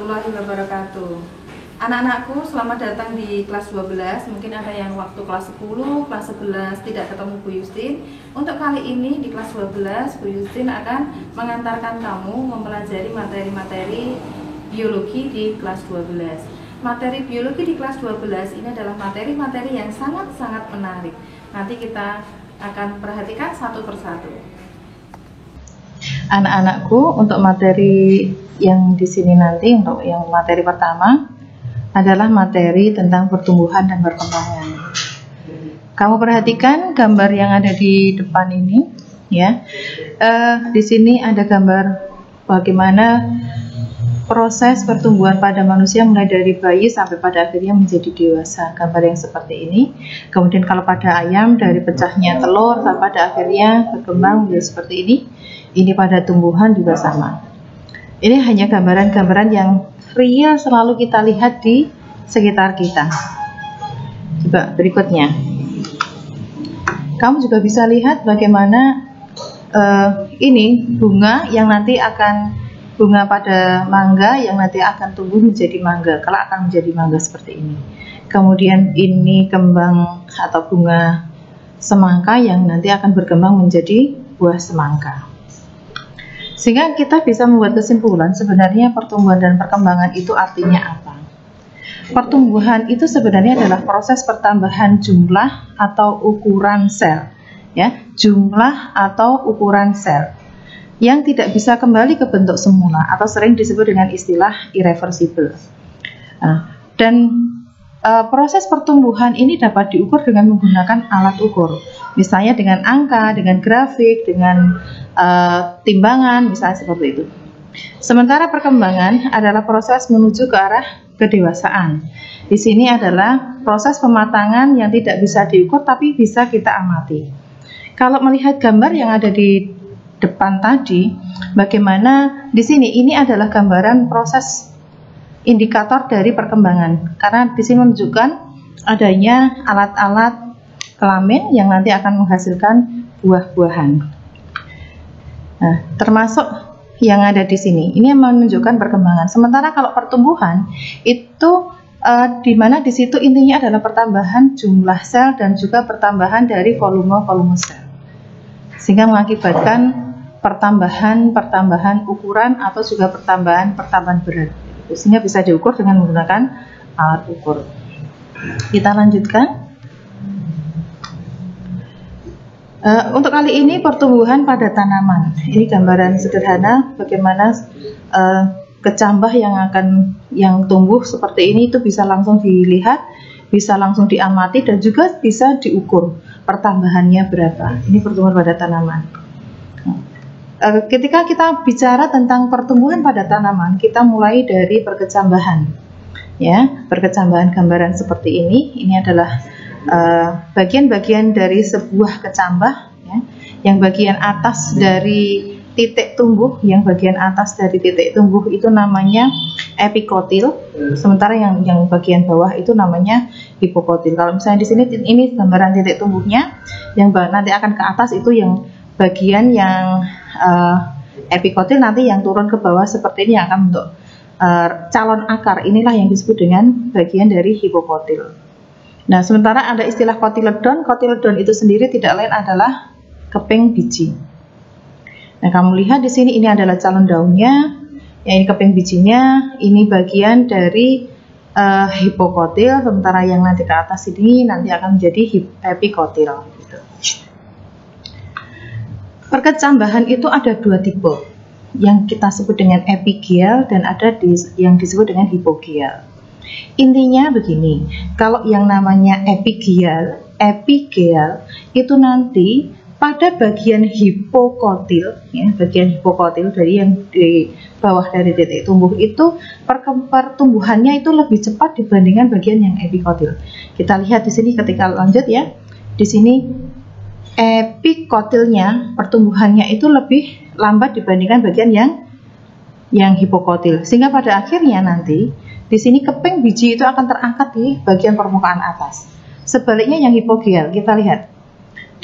warahmatullahi wabarakatuh. Anak-anakku, selamat datang di kelas 12. Mungkin ada yang waktu kelas 10, kelas 11 tidak ketemu Bu Yustin. Untuk kali ini di kelas 12, Bu Yustin akan mengantarkan kamu mempelajari materi-materi biologi di kelas 12. Materi biologi di kelas 12 ini adalah materi-materi yang sangat-sangat menarik. Nanti kita akan perhatikan satu persatu. Anak-anakku, untuk materi yang di sini nanti, untuk yang materi pertama adalah materi tentang pertumbuhan dan perkembangan. Kamu perhatikan gambar yang ada di depan ini, ya. Di sini ada gambar bagaimana proses pertumbuhan pada manusia mulai dari bayi sampai pada akhirnya menjadi dewasa. Gambar yang seperti ini. Kemudian kalau pada ayam dari pecahnya telur sampai pada akhirnya berkembang menjadi seperti ini. Ini pada tumbuhan juga sama. Ini hanya gambaran-gambaran yang real selalu kita lihat di sekitar kita. Coba berikutnya. Kamu juga bisa lihat bagaimana ini bunga yang nanti akan bunga pada mangga yang nanti akan tumbuh menjadi mangga. Kalau akan menjadi mangga seperti ini. Kemudian ini kembang atau bunga semangka yang nanti akan berkembang menjadi buah semangka. Sehingga kita bisa membuat kesimpulan sebenarnya pertumbuhan dan perkembangan itu artinya apa? Pertumbuhan itu sebenarnya adalah proses pertambahan jumlah atau ukuran sel, ya, jumlah atau ukuran sel yang tidak bisa kembali ke bentuk semula atau sering disebut dengan istilah irreversible. Proses pertumbuhan ini dapat diukur dengan menggunakan alat ukur, misalnya dengan angka, dengan grafik, dengan timbangan, misalnya seperti itu. Sementara perkembangan adalah proses menuju ke arah kedewasaan. Di sini adalah proses pematangan yang tidak bisa diukur tapi bisa kita amati. Kalau melihat gambar yang ada di depan tadi, bagaimana di sini ini adalah gambaran proses indikator dari perkembangan. Karena di sini menunjukkan adanya alat-alat kelamin yang nanti akan menghasilkan buah-buahan. Nah, termasuk yang ada di sini, ini menunjukkan perkembangan. Sementara kalau pertumbuhan itu di mana di situ intinya adalah pertambahan jumlah sel dan juga pertambahan dari volume sel, sehingga mengakibatkan pertambahan ukuran atau juga pertambahan berat. Sehingga bisa diukur dengan menggunakan alat ukur. Kita lanjutkan. Untuk kali ini pertumbuhan pada tanaman. Ini gambaran sederhana bagaimana kecambah yang tumbuh seperti ini itu bisa langsung dilihat, bisa langsung diamati dan juga bisa diukur pertambahannya berapa. Ini pertumbuhan pada tanaman. Ketika kita bicara tentang pertumbuhan pada tanaman, kita mulai dari perkecambahan. Ya, perkecambahan gambaran seperti ini. Ini adalah bagian-bagian dari sebuah kecambah, ya, yang bagian atas dari titik tumbuh, itu namanya epikotil, sementara yang bagian bawah itu namanya hipokotil. Kalau misalnya di sini ini gambaran titik tumbuhnya, yang nanti akan ke atas itu yang bagian yang epikotil, nanti yang turun ke bawah seperti ini yang akan bentuk calon akar. Inilah yang disebut dengan bagian dari hipokotil. Nah, sementara ada istilah kotiledon. Kotiledon itu sendiri tidak lain adalah keping biji. Nah, kamu lihat di sini ini adalah calon daunnya, ya, ini keping bijinya, ini bagian dari hipokotil, sementara yang nanti ke atas ini nanti akan menjadi epikotil. Gitu. Perkecambahan itu ada dua tipe, yang kita sebut dengan epigial dan ada yang disebut dengan hipogial. Intinya begini, kalau yang namanya epigial itu nanti pada bagian hipokotil, ya, bagian hipokotil dari yang di bawah dari titik tumbuh itu pertumbuhannya itu lebih cepat dibandingkan bagian yang epikotil. Kita lihat di sini ketika lanjut, ya, di sini epikotilnya pertumbuhannya itu lebih lambat dibandingkan bagian yang hipokotil, sehingga pada akhirnya nanti di sini keping biji itu akan terangkat di bagian permukaan atas. Sebaliknya yang hipogial, kita lihat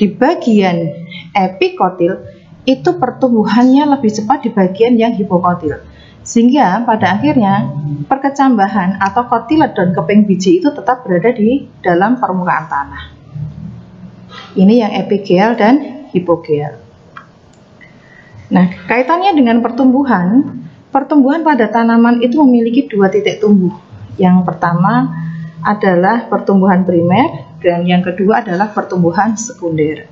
di bagian epikotil itu pertumbuhannya lebih cepat di bagian yang hipokotil. Sehingga pada akhirnya perkecambahan atau kotiledon keping biji itu tetap berada di dalam permukaan tanah. Ini yang epigel dan hipogel. Nah, kaitannya dengan pertumbuhan pada tanaman itu memiliki dua titik tumbuh. Yang pertama adalah pertumbuhan primer dan yang kedua adalah pertumbuhan sekunder.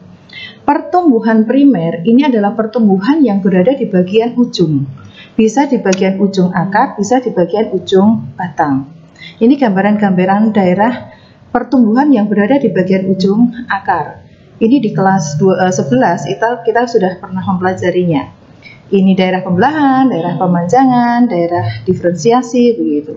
Pertumbuhan primer ini adalah pertumbuhan yang berada di bagian ujung. Bisa di bagian ujung akar, bisa di bagian ujung batang. Ini gambaran-gambaran daerah pertumbuhan yang berada di bagian ujung akar. Ini di kelas 11 kita sudah pernah mempelajarinya. Ini daerah pembelahan, daerah pemanjangan, daerah diferensiasi, begitu.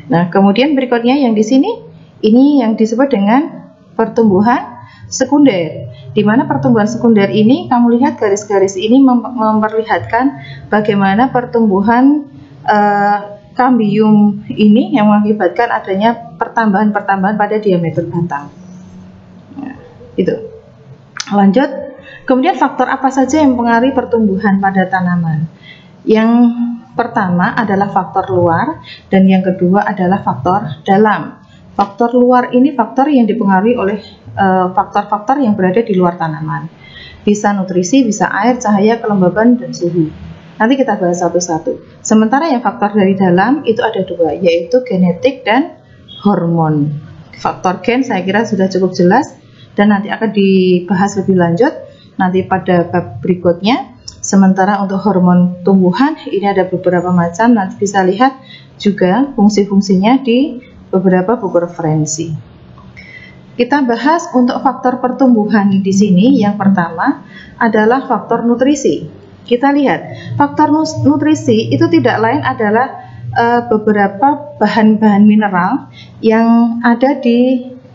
Nah, kemudian berikutnya yang di sini, ini yang disebut dengan pertumbuhan sekunder, di mana pertumbuhan sekunder ini kamu lihat garis-garis ini memperlihatkan bagaimana pertumbuhan kambium ini yang mengakibatkan adanya pertambahan-pertambahan pada diameter batang. Nah, itu. Lanjut, kemudian faktor apa saja yang mempengaruhi pertumbuhan pada tanaman? Yang pertama adalah faktor luar dan yang kedua adalah faktor dalam. Faktor luar ini faktor yang dipengaruhi oleh faktor-faktor yang berada di luar tanaman. Bisa nutrisi, bisa air, cahaya, kelembaban, dan suhu. Nanti kita bahas satu-satu. Sementara yang faktor dari dalam itu ada dua, yaitu genetik dan hormon. Faktor gen saya kira sudah cukup jelas dan nanti akan dibahas lebih lanjut nanti pada bab berikutnya. Sementara untuk hormon tumbuhan ini ada beberapa macam, nanti bisa lihat juga fungsi-fungsinya di beberapa buku referensi. Kita bahas untuk faktor pertumbuhan di sini. Yang pertama adalah faktor nutrisi. Kita lihat, faktor nutrisi itu tidak lain adalah beberapa bahan-bahan mineral yang ada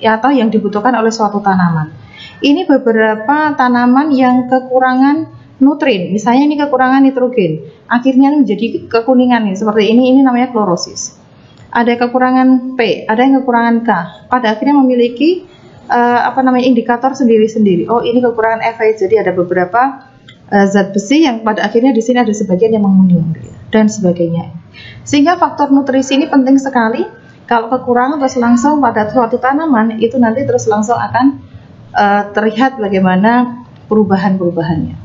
atau yang dibutuhkan oleh suatu tanaman. Ini beberapa tanaman yang kekurangan nutrin, misalnya ini kekurangan nitrogen, akhirnya menjadi kekuningan nih, seperti ini namanya klorosis. Ada kekurangan P, ada yang kekurangan K. Pada akhirnya memiliki indikator sendiri-sendiri. Oh, ini kekurangan Fe, jadi ada beberapa zat besi yang pada akhirnya di sini ada sebagian yang menguning dan sebagainya. Sehingga faktor nutrisi ini penting sekali. Kalau kekurangan terus langsung pada suatu tanaman itu nanti terus langsung akan terlihat bagaimana perubahan-perubahannya.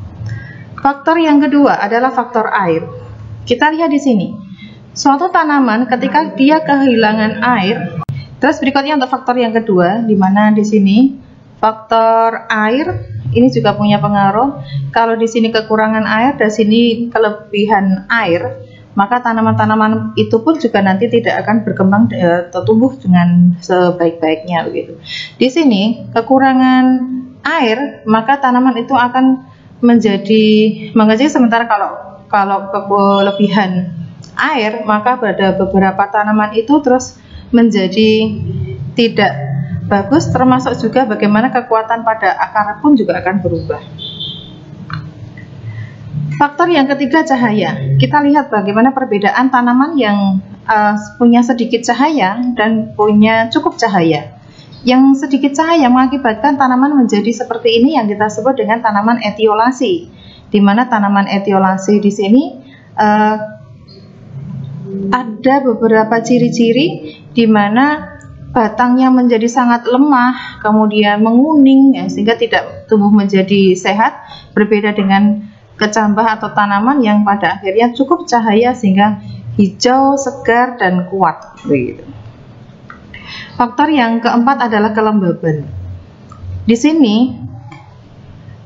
Faktor yang kedua adalah faktor air. Kita lihat di sini. Suatu tanaman ketika dia kehilangan air. Terus berikutnya untuk faktor yang kedua, di mana di sini faktor air ini juga punya pengaruh. Kalau di sini kekurangan air, di sini kelebihan air, maka tanaman-tanaman itu pun juga nanti tidak akan berkembang atau tumbuh dengan sebaik-baiknya begitu. Di sini kekurangan air, maka tanaman itu akan menjadi mengecil. Sementara kalau kelebihan air, maka pada beberapa tanaman itu terus menjadi tidak bagus, termasuk juga bagaimana kekuatan pada akar pun juga akan berubah. Faktor yang ketiga, cahaya. Kita lihat bagaimana perbedaan tanaman yang punya sedikit cahaya dan punya cukup cahaya. Yang sedikit cahaya mengakibatkan tanaman menjadi seperti ini yang kita sebut dengan tanaman etiolasi, di mana tanaman etiolasi di sini ada beberapa ciri-ciri di mana batangnya menjadi sangat lemah, kemudian menguning, sehingga tidak tumbuh menjadi sehat. Berbeda dengan kecambah atau tanaman yang pada akhirnya cukup cahaya sehingga hijau, segar, dan kuat. Begitu. Faktor yang keempat adalah kelembaban. Di sini,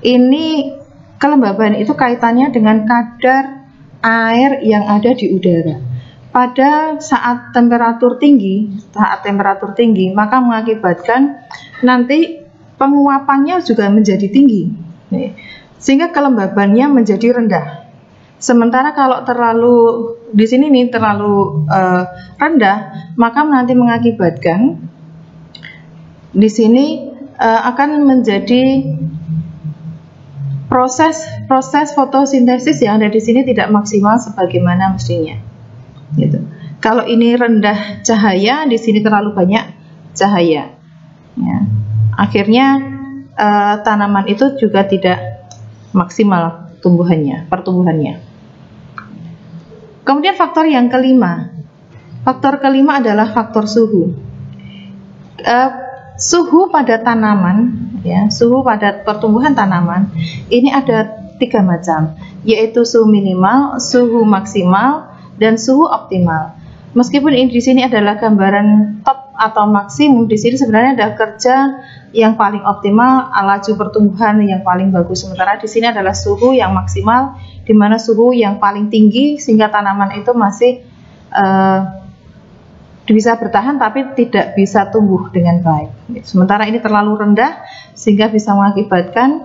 ini kelembaban itu kaitannya dengan kadar air yang ada di udara. Pada saat temperatur tinggi, maka mengakibatkan nanti penguapannya juga menjadi tinggi, sehingga kelembabannya menjadi rendah. Sementara kalau terlalu di sini terlalu rendah, maka nanti mengakibatkan di sini akan menjadi proses fotosintesis yang ada di sini tidak maksimal sebagaimana mestinya. Gitu. Kalau ini rendah cahaya, di sini terlalu banyak cahaya. Ya. Akhirnya tanaman itu juga tidak maksimal pertumbuhannya. Kemudian faktor yang kelima. Faktor kelima adalah faktor suhu. Suhu pada tanaman, ya, suhu pada pertumbuhan tanaman ini ada 3 macam, yaitu suhu minimal, suhu maksimal, dan suhu optimal. Meskipun ini di sini adalah gambaran top atau maksimum, di sini sebenarnya ada kerja yang paling optimal, laju pertumbuhan yang paling bagus. Sementara di sini adalah suhu yang maksimal, di mana suhu yang paling tinggi sehingga tanaman itu masih bisa bertahan tapi tidak bisa tumbuh dengan baik. Sementara ini terlalu rendah sehingga bisa mengakibatkan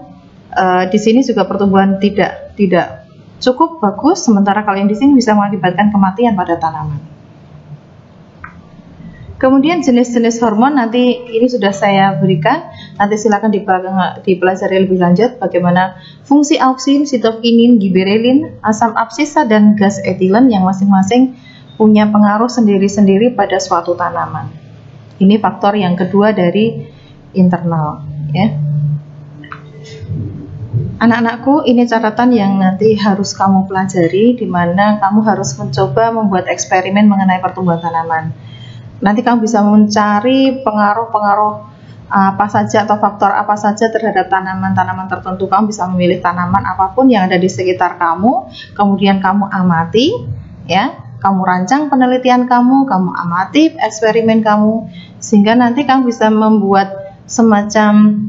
di sini juga pertumbuhan tidak cukup bagus. Sementara kalau yang di sini bisa mengakibatkan kematian pada tanaman. Kemudian jenis-jenis hormon nanti ini sudah saya berikan. Nanti silakan dipelajari lebih lanjut bagaimana fungsi auksin, sitokinin, giberelin, asam absisa, dan gas etilen yang masing-masing punya pengaruh sendiri-sendiri pada suatu tanaman. Ini faktor yang kedua dari internal, ya. Anak-anakku, ini catatan yang nanti harus kamu pelajari, di mana kamu harus mencoba membuat eksperimen mengenai pertumbuhan tanaman. Nanti kamu bisa mencari pengaruh-pengaruh apa saja atau faktor apa saja terhadap tanaman-tanaman tertentu. Kamu bisa memilih tanaman apapun yang ada di sekitar kamu, kemudian kamu amati, ya. Kamu rancang penelitian kamu amati eksperimen kamu, sehingga nanti kamu bisa membuat semacam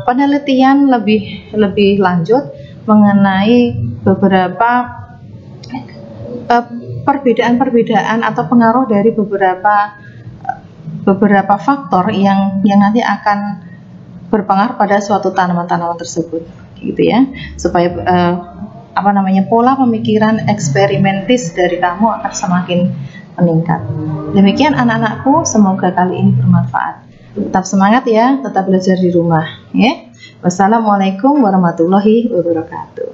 penelitian lebih lanjut mengenai beberapa perbedaan atau pengaruh dari beberapa faktor yang nanti akan berpengaruh pada suatu tanaman-tanaman tersebut, gitu ya, supaya pola pemikiran eksperimentis dari kamu akan semakin meningkat. Demikian anak-anakku, semoga kali ini bermanfaat. Tetap semangat ya, tetap belajar di rumah, ya. Wassalamualaikum warahmatullahi wabarakatuh.